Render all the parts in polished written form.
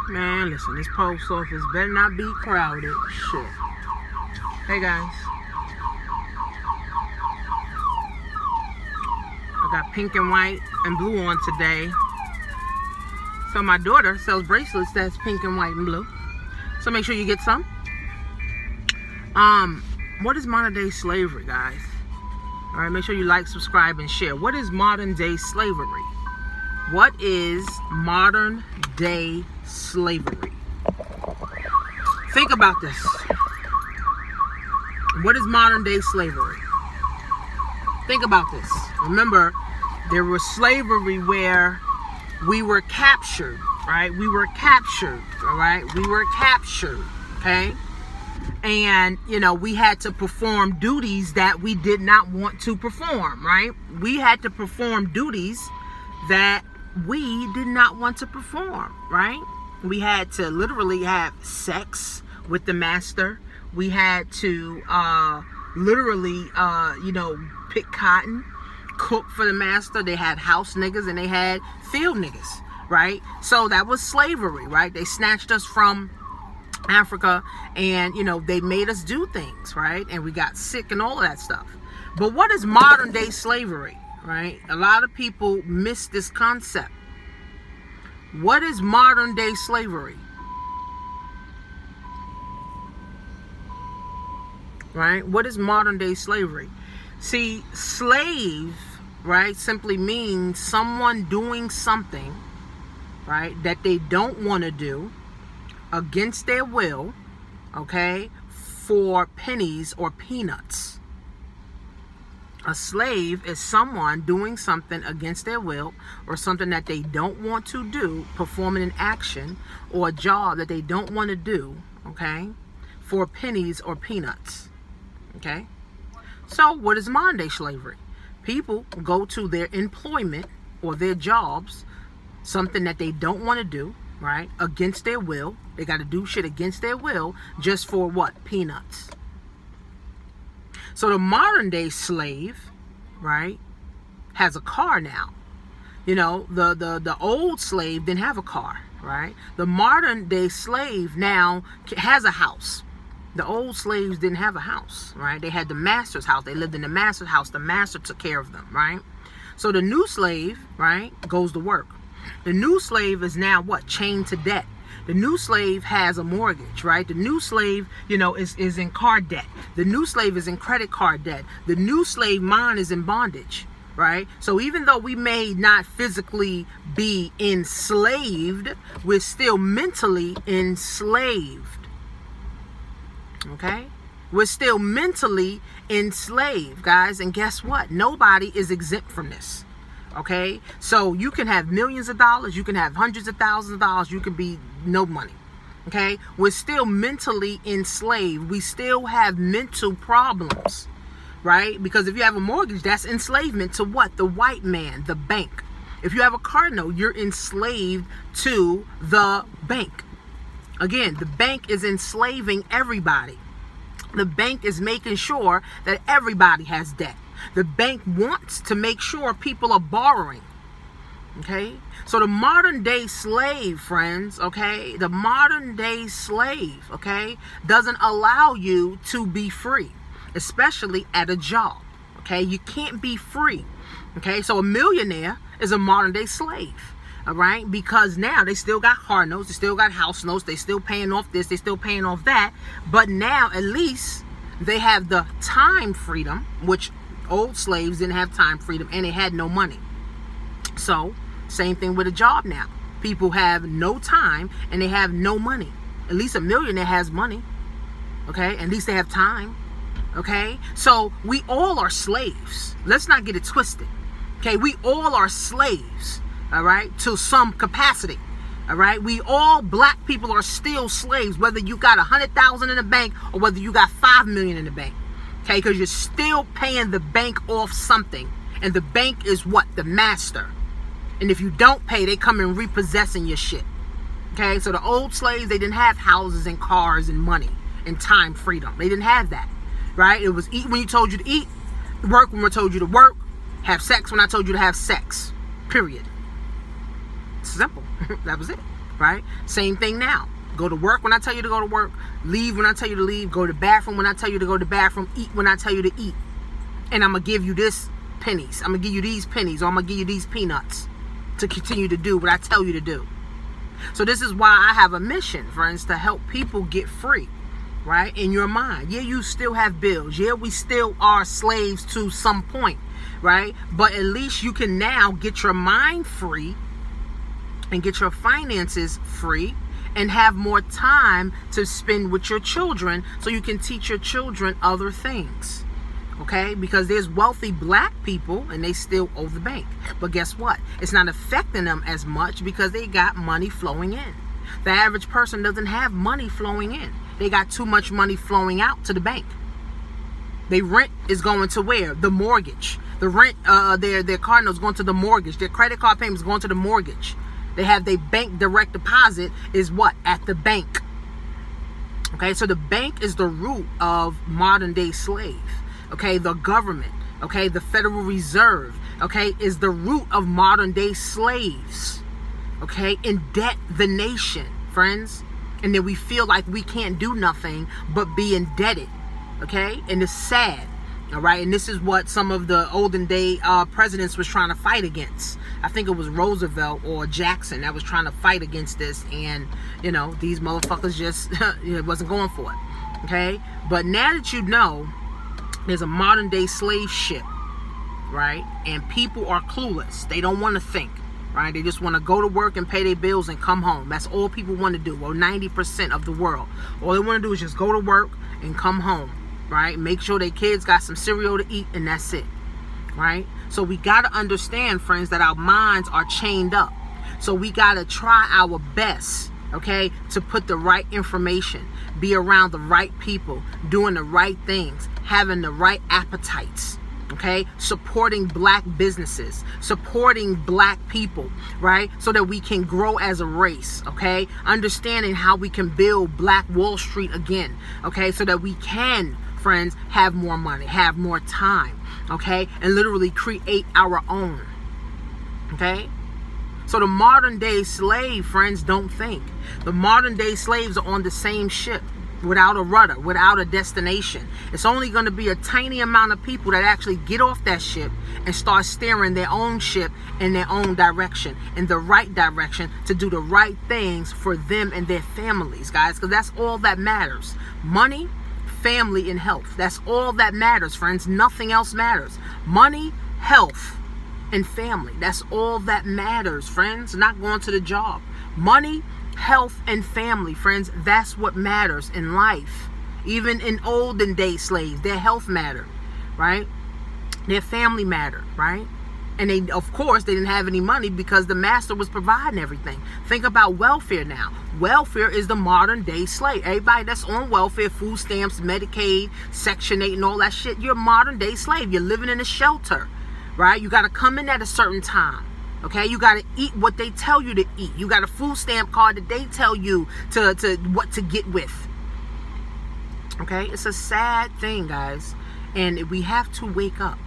Man, listen, this post office better not be crowded. Shit. Hey guys. I got pink and white and blue on today. So my daughter sells bracelets that's pink and white and blue. So make sure you get some. What is modern day slavery, guys? Alright, make sure you like, subscribe, and share. What is modern day slavery? What is modern day slavery? Think about this. What is modern day slavery? Think about this. Remember, there was slavery where we were captured, right? We were captured, all right? We were captured, okay? And, you know, we had to perform duties that we did not want to perform, right? We had to perform duties that we did not want to perform, right? We had to literally have sex with the master. We had to literally, you know, pick cotton, cook for the master. They had house niggas and they had field niggas, right? So that was slavery, right? They snatched us from Africa and, you know, they made us do things, right? And we got sick and all of that stuff. But what is modern day slavery, right? A lot of people miss this concept. What is modern day slavery? Right? What is modern day slavery? See, slave, right, simply means someone doing something, right, that they don't want to do against their will, okay, for pennies or peanuts. A slave is someone doing something against their will or something that they don't want to do, performing an action or a job that they don't want to do, okay, for pennies or peanuts, okay? So what is modern day slavery? People go to their employment or their jobs, something that they don't want to do, right, against their will. They got to do shit against their will just for what? Peanuts. So the modern day slave, right, has a car now. You know, the old slave didn't have a car, right? The modern day slave now has a house. The old slaves didn't have a house, right? They had the master's house. They lived in the master's house. The master took care of them, right? So the new slave, right, goes to work. The new slave is now what? Chained to debt. The new slave has a mortgage, right? The new slave, you know, is in car debt. The new slave is in credit card debt. The new slave mind is in bondage, right? So even though we may not physically be enslaved, we're still mentally enslaved, okay? We're still mentally enslaved, guys. And guess what? Nobody is exempt from this. Okay, so you can have millions of dollars, you can have hundreds of thousands of dollars, you can be no money. Okay, we're still mentally enslaved. We still have mental problems, right? Because if you have a mortgage, that's enslavement to what? The white man, the bank. If you have a car note, you're enslaved to the bank. Again, the bank is enslaving everybody. The bank is making sure that everybody has debt. The bank wants to make sure people are borrowing, okay? So the modern day slave, friends, okay, the modern day slave, okay, doesn't allow you to be free, especially at a job, okay? You can't be free, okay? So a millionaire is a modern day slave, all right? Because now they still got car notes, they still got house notes, they still paying off this, they still paying off that, but now at least they have the time freedom, which old slaves didn't have time freedom and they had no money. So same thing with a job now. People have no time and they have no money. At least a millionaire has money, okay? At least they have time, okay? So we all are slaves. Let's not get it twisted, okay? We all are slaves, all right, to some capacity, all right? We all, black people, are still slaves, whether you got 100,000 in the bank or whether you got 5 million in the bank. Okay, because you're still paying the bank off something. And the bank is what? The master. And if you don't pay, they come and repossessing your shit. Okay, so the old slaves, they didn't have houses and cars and money and time freedom. They didn't have that, right? It was eat when you told you to eat, work when we told you to work, have sex when I told you to have sex, period. Simple. That was it. right? Same thing now. Go to work when I tell you to go to work. Leave when I tell you to leave. Go to the bathroom when I tell you to go to the bathroom. Eat when I tell you to eat. And I'm going to give you this pennies. I'm going to give you these pennies, or I'm going to give you these peanuts to continue to do what I tell you to do. So this is why I have a mission, friends, to help people get free, right? In your mind. Yeah, you still have bills. Yeah, we still are slaves to some point, right? But at least you can now get your mind free and get your finances free and have more time to spend with your children so you can teach your children other things. Okay? Because there's wealthy black people and they still owe the bank. But guess what? It's not affecting them as much because they got money flowing in. The average person doesn't have money flowing in. They got too much money flowing out to the bank. Their rent is going to where? The mortgage. The rent, their car note is going to the mortgage. Their credit card payment is going to the mortgage. They have their bank direct deposit is what? At the bank. Okay, so the bank is the root of modern day slave. Okay, the government, okay, the Federal Reserve, okay, is the root of modern day slaves. Okay, indebt the nation, friends. And then we feel like we can't do nothing but be indebted. Okay, and it's sad. All right, and this is what some of the olden day presidents was trying to fight against. I think it was Roosevelt or Jackson that was trying to fight against this, and you know, these motherfuckers just wasn't going for it. Okay, but now that you know there's a modern day slave ship, right, and people are clueless, they don't want to think, right, they just want to go to work and pay their bills and come home. That's all people want to do. Well, 90% of the world, all they want to do is just go to work and come home. Right? Make sure their kids got some cereal to eat, and that's it. Right? So we got to understand, friends, that our minds are chained up. So we got to try our best, okay, to put the right information, be around the right people, doing the right things, having the right appetites, okay, supporting black businesses, supporting black people, right, so that we can grow as a race, okay, understanding how we can build Black Wall Street again, okay, so that we can, friends, have more money, have more time, okay, and literally create our own, okay. So the modern day slave, friends, don't think. The modern day slaves are on the same ship without a rudder, without a destination. It's only going to be a tiny amount of people that actually get off that ship and start steering their own ship in their own direction, in the right direction, to do the right things for them and their families, guys, because that's all that matters. Money, family, and health. That's all that matters, friends. Nothing else matters. Money, health, and family. That's all that matters, friends. Not going to the job. Money, health, and family, friends. That's what matters in life. Even in olden day slaves, their health mattered, right? Their family mattered, right? And they, of course, they didn't have any money because the master was providing everything. Think about welfare now. Welfare is the modern day slave. Everybody that's on welfare, food stamps, Medicaid, Section 8, and all that shit, you're a modern day slave. You're living in a shelter, right? You got to come in at a certain time. Okay, you got to eat what they tell you to eat. You got a food stamp card that they tell you to what to get with. Okay, it's a sad thing, guys, and we have to wake up.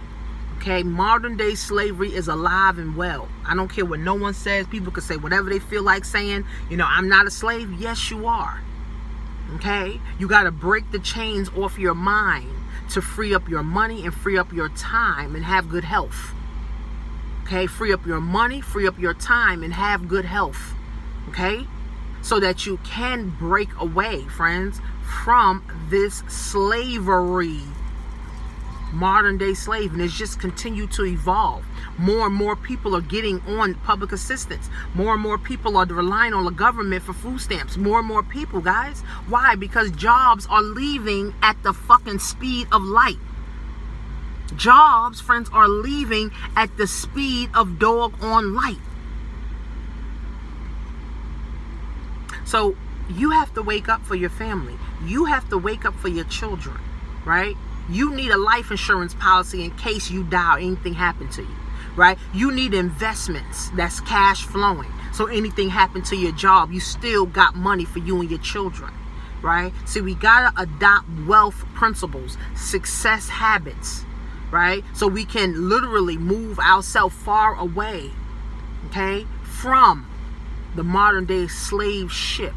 Okay, modern day slavery is alive and well. I don't care what no one says. People can say whatever they feel like saying. You know, I'm not a slave. Yes, you are. Okay, you got to break the chains off your mind to free up your money and free up your time and have good health. Okay, free up your money, free up your time, and have good health. Okay, so that you can break away, friends, from this slavery, modern day slave, and it's just continued to evolve. More and more people are getting on public assistance. More and more people are relying on the government for food stamps. More and more people, guys. Why? Because jobs are leaving at the fucking speed of light. Jobs, friends, are leaving at the speed of doggone light. So you have to wake up for your family. You have to wake up for your children, right? You need a life insurance policy in case you die or anything happened to you, right? You need investments that's cash flowing. So anything happened to your job, you still got money for you and your children, right? See, we got to adopt wealth principles, success habits, right? So we can literally move ourselves far away, okay, from the modern day slave ship.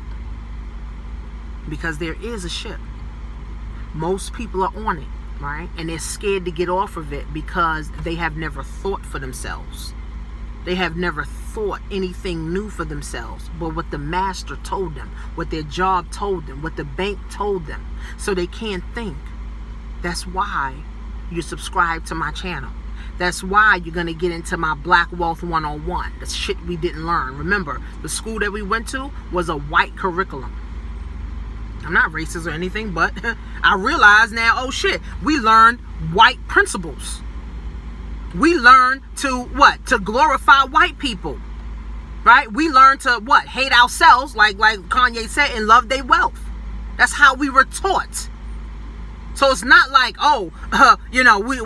Because there is a ship. Most people are on it, right? And they're scared to get off of it because they have never thought for themselves. They have never thought anything new for themselves, but what the master told them, what their job told them, what the bank told them. So they can't think. That's why you subscribe to my channel. That's why you're going to get into my Black Wealth 101. That's shit we didn't learn. Remember, the school that we went to was a white curriculum. I'm not racist or anything, but I realize now, oh shit, we learned white principles. We learn to what? To glorify white people, right? We learn to what? Hate ourselves, like Kanye said, and love their wealth. That's how we were taught. So it's not like, oh, you know, we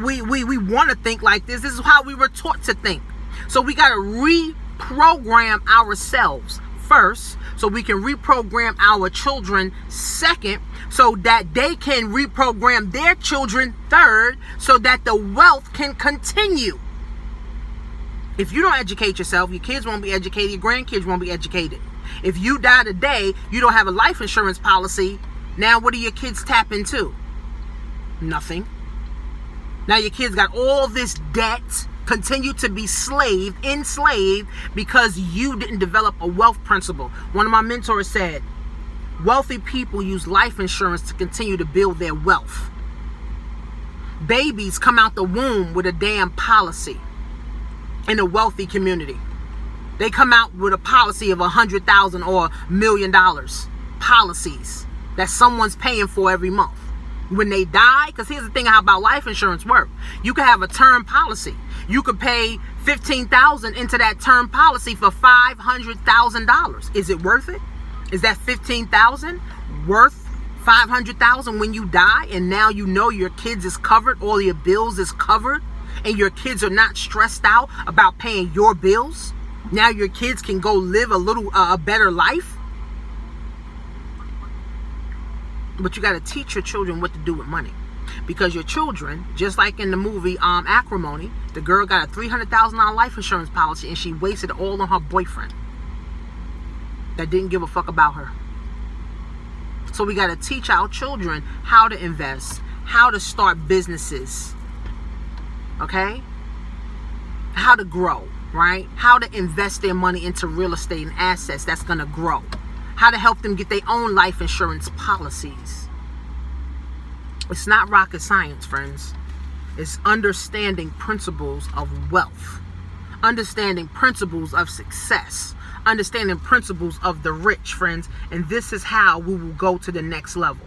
want to think like this. This is how we were taught to think. So we got to reprogram ourselves first, so we can reprogram our children second, so that they can reprogram their children third, so that the wealth can continue. If you don't educate yourself, your kids won't be educated, your grandkids won't be educated. If you die today, you don't have a life insurance policy, now what do your kids tap into? Nothing. Now your kids got all this debt, continue to be enslaved, because you didn't develop a wealth principle. One of my mentors said, wealthy people use life insurance to continue to build their wealth. Babies come out the womb with a damn policy in a wealthy community. They come out with a policy of $100,000 or $1 million policies that someone's paying for every month. When they die, because here's the thing about life insurance work. You can have a term policy. You could pay $15,000 into that term policy for $500,000. Is it worth it? Is that $15,000 worth $500,000 when you die, and now you know your kids is covered, all your bills is covered, and your kids are not stressed out about paying your bills? Now your kids can go live a better life. But you got to teach your children what to do with money. Because your children, just like in the movie Acrimony, the girl got a $300,000 life insurance policy and she wasted it all on her boyfriend that didn't give a fuck about her. So we got to teach our children how to invest, how to start businesses, okay? How to grow, right? How to invest their money into real estate and assets that's going to grow. How to help them get their own life insurance policies. It's not rocket science, friends. It's understanding principles of wealth. Understanding principles of success. Understanding principles of the rich, friends. And this is how we will go to the next level.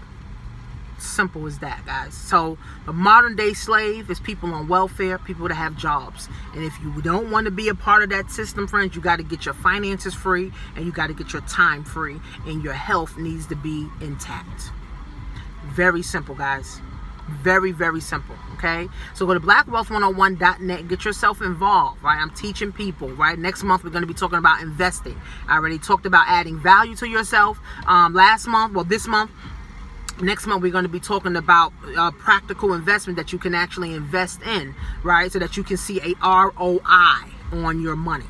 Simple as that, guys. So the modern day slave is people on welfare, people that have jobs. And if you don't want to be a part of that system, friends, you got to get your finances free, and you got to get your time free, and your health needs to be intact. Very simple, guys. Very, very simple. Okay, so go to blackwealth101.net. Get yourself involved, right? I'm teaching people, right? Next month we're going to be talking about investing. I already talked about adding value to yourself this month. Next month, we're going to be talking about practical investment that you can actually invest in, right? So that you can see a ROI on your money.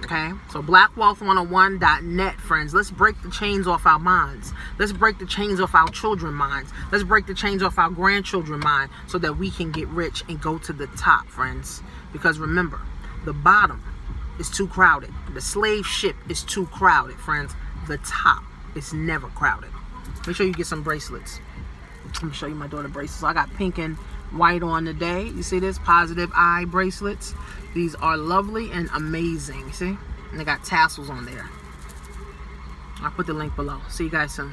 Okay? So blackwealth101.net, friends. Let's break the chains off our minds. Let's break the chains off our children's minds. Let's break the chains off our grandchildren's mind, so that we can get rich and go to the top, friends. Because remember, the bottom is too crowded. The slave ship is too crowded, friends. The top is never crowded. Make sure you get some bracelets. Let me show you my daughter bracelets. So I got pink and white on today. You see this? Positive eye bracelets. These are lovely and amazing. See? And they got tassels on there. I'll put the link below. See you guys soon.